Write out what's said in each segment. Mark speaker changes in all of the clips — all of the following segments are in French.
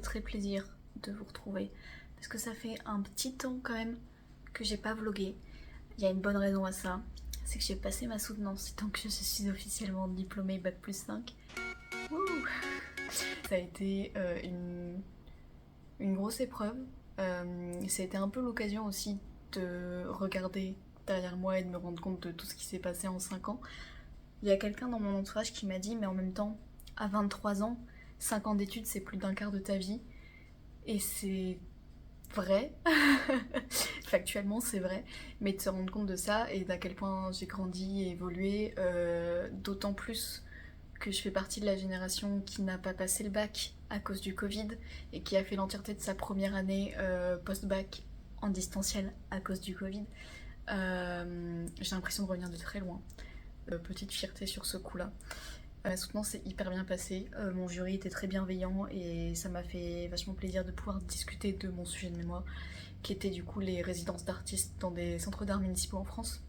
Speaker 1: fait très plaisir de vous retrouver parce que ça fait un petit temps quand même que j'ai pas vlogué. Il y a une bonne raison à ça, c'est que j'ai passé ma soutenance donc je suis officiellement diplômée Bac+5. Wouh. Ça a été une grosse épreuve. Ça a été un peu l'occasion aussi de regarder derrière moi et de me rendre compte de tout ce qui s'est passé en 5 ans. Il y a quelqu'un dans mon entourage qui m'a dit mais en même temps, à 23 ans, 5 ans d'études c'est plus d'un quart de ta vie. Et c'est vrai, factuellement c'est vrai, mais de se rendre compte de ça et d'à quel point j'ai grandi et évolué, d'autant plus que je fais partie de la génération qui n'a pas passé le bac à cause du Covid et qui a fait l'entièreté de sa première année post-bac en distanciel à cause du Covid. J'ai l'impression de revenir de très loin. Petite fierté sur ce coup-là. La soutenance s'est hyper bien passée, mon jury était très bienveillant et ça m'a fait vachement plaisir de pouvoir discuter de mon sujet de mémoire, qui était du coup les résidences d'artistes dans des centres d'art municipaux en France,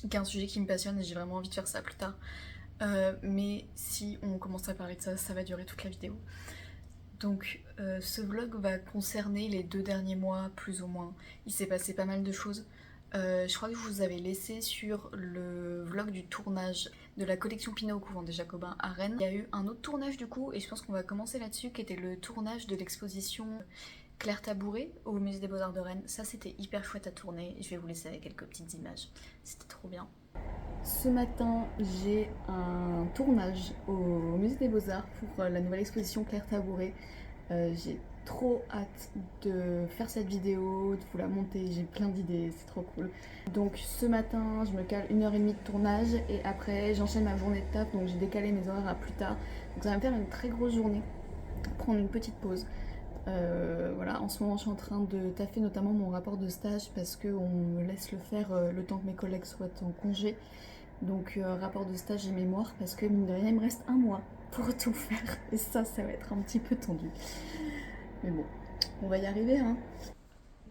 Speaker 1: qui est un sujet qui me passionne et j'ai vraiment envie de faire ça plus tard. Mais si on commence à parler de ça, ça va durer toute la vidéo. Donc ce vlog va concerner les 2 derniers mois plus ou moins. Il s'est passé pas mal de choses. Je crois que je vous avais laissé sur le vlog du tournage de la collection Pinot au couvent des Jacobins à Rennes. Il y a eu un autre tournage du coup, et je pense qu'on va commencer là-dessus, qui était le tournage de l'exposition Claire Tabouret au musée des Beaux-Arts de Rennes. Ça c'était hyper chouette à tourner, je vais vous laisser avec quelques petites images. C'était trop bien. Ce matin, j'ai un tournage au musée des Beaux-Arts pour la nouvelle exposition Claire Tabouret. J'ai trop hâte de faire cette vidéo, de vous la monter, j'ai plein d'idées, c'est trop cool. Donc ce matin, je me cale 1h30 de tournage et après j'enchaîne ma journée de taf, donc j'ai décalé mes horaires à plus tard. Donc ça va me faire une très grosse journée, prendre une petite pause. Voilà, en ce moment je suis en train de taffer notamment mon rapport de stage parce qu'on me laisse le faire le temps que mes collègues soient en congé. Donc rapport de stage et mémoire parce que mine de rien il me reste un mois pour tout faire et ça va être un petit peu tendu. Mais bon, on va y arriver hein.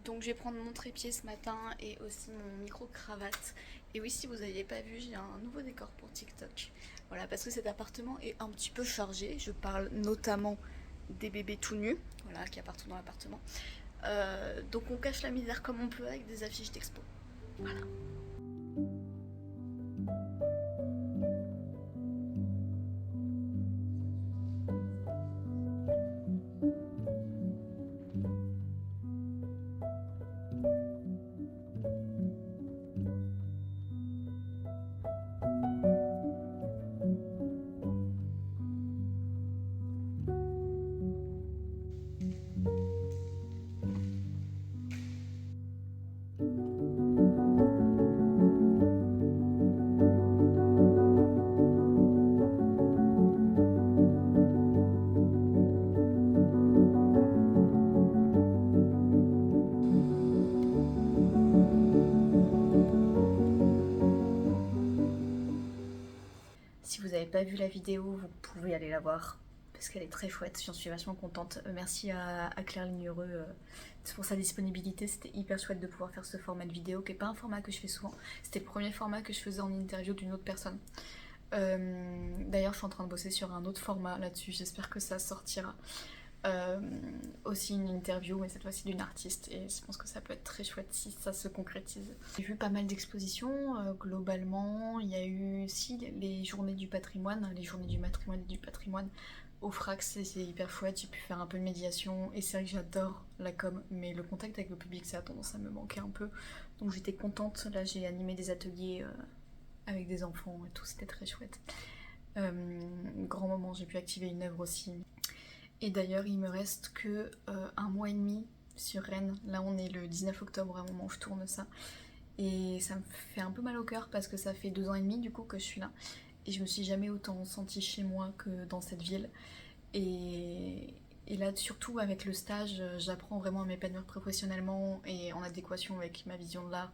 Speaker 1: Donc je vais prendre mon trépied ce matin et aussi mon micro-cravate. Et oui, si vous n'aviez pas vu, j'ai un nouveau décor pour TikTok. Voilà, parce que cet appartement est un petit peu chargé. Je parle notamment des bébés tout nus, voilà, qui y a partout dans l'appartement. Donc on cache la misère comme on peut avec des affiches d'expo. Voilà. Si vous n'avez pas vu la vidéo, vous pouvez aller la voir parce qu'elle est très chouette, j'en suis vachement contente. Merci à Claire Lignereux pour sa disponibilité, c'était hyper chouette de pouvoir faire ce format de vidéo qui n'est pas un format que je fais souvent. C'était le premier format que je faisais en interview d'une autre personne. D'ailleurs je suis en train de bosser sur un autre format là-dessus, j'espère que ça sortira. Aussi une interview mais cette fois-ci d'une artiste et je pense que ça peut être très chouette si ça se concrétise. J'ai vu pas mal d'expositions, globalement il y a eu aussi les journées du patrimoine, les journées du matrimoine et du patrimoine au Frax, c'est hyper chouette, j'ai pu faire un peu de médiation et c'est vrai que j'adore la com mais le contact avec le public ça a tendance à me manquer un peu donc j'étais contente, là j'ai animé des ateliers avec des enfants et tout, c'était très chouette. Grand moment, j'ai pu activer une œuvre aussi. Et d'ailleurs, il me reste que un mois et demi sur Rennes. Là, on est le 19 octobre à un moment où je tourne ça. Et ça me fait un peu mal au cœur parce que ça fait 2 ans et demi du coup que je suis là. Et je me suis jamais autant sentie chez moi que dans cette ville. Et là, surtout avec le stage, j'apprends vraiment à m'épanouir professionnellement et en adéquation avec ma vision de l'art.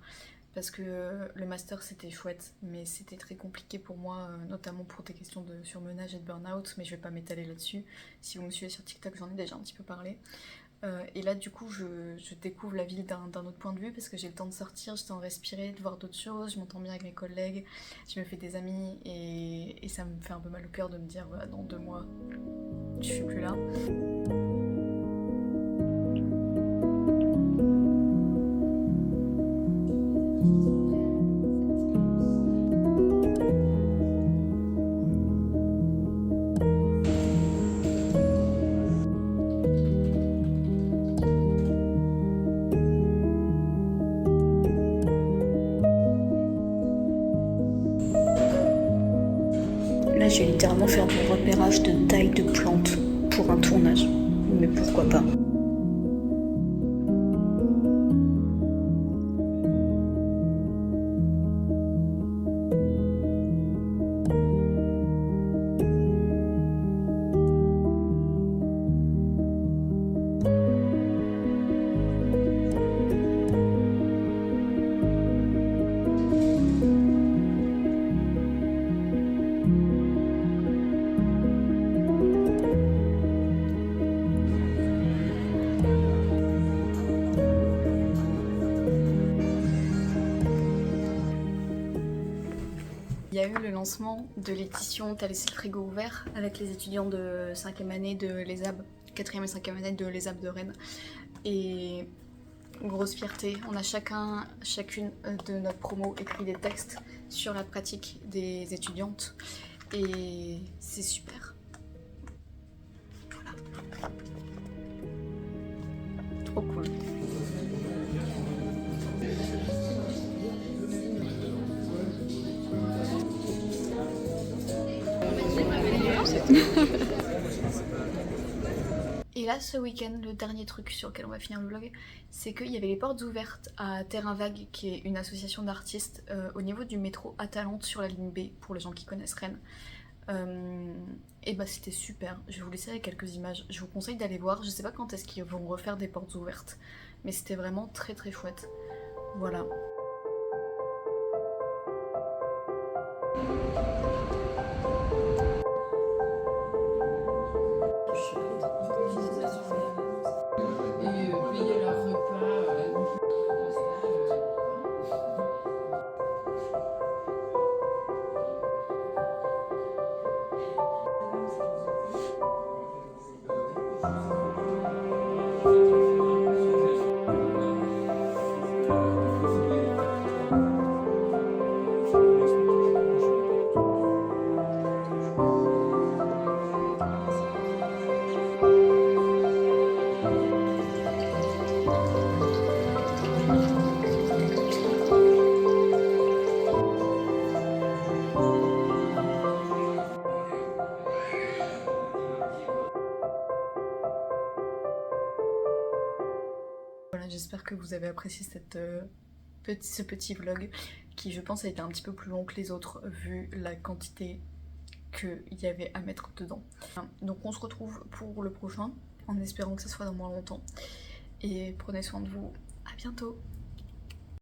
Speaker 1: Parce que le master c'était chouette, mais c'était très compliqué pour moi, notamment pour des questions de surmenage et de burn-out, mais je vais pas m'étaler là-dessus. Si vous me suivez sur TikTok, j'en ai déjà un petit peu parlé. Et là, du coup, je découvre la ville d'un autre point de vue parce que j'ai le temps de sortir, j'ai le temps de respirer, de voir d'autres choses, je m'entends bien avec mes collègues, je me fais des amis et ça me fait un peu mal au cœur de me dire, voilà, dans 2 mois, je suis plus là. Là, je vais littéralement faire du repérage de taille de plantes pour un tournage. Mais pourquoi pas? Il y a eu le lancement de l'édition T'as laissé le frigo ouvert avec les étudiants de 5e année de l'ESAB, 4e et 5e année de l'ESAB de Rennes. Et grosse fierté, on a chacune de notre promo écrit des textes sur la pratique des étudiantes et c'est super. Voilà. Trop cool. Et là, ce week-end, le dernier truc sur lequel on va finir le vlog, c'est qu'il y avait les portes ouvertes à Terrain Vague, qui est une association d'artistes au niveau du métro Atalante sur la ligne B, pour les gens qui connaissent Rennes. Et bah c'était super, je vais vous laisser avec quelques images, je vous conseille d'aller voir, je sais pas quand est-ce qu'ils vont refaire des portes ouvertes, mais c'était vraiment très très chouette. Voilà. Voilà, j'espère que vous avez apprécié ce petit vlog qui, je pense, a été un petit peu plus long que les autres vu la quantité qu'il y avait à mettre dedans. Donc on se retrouve pour le prochain en espérant que ça soit dans moins longtemps et prenez soin de vous, à bientôt.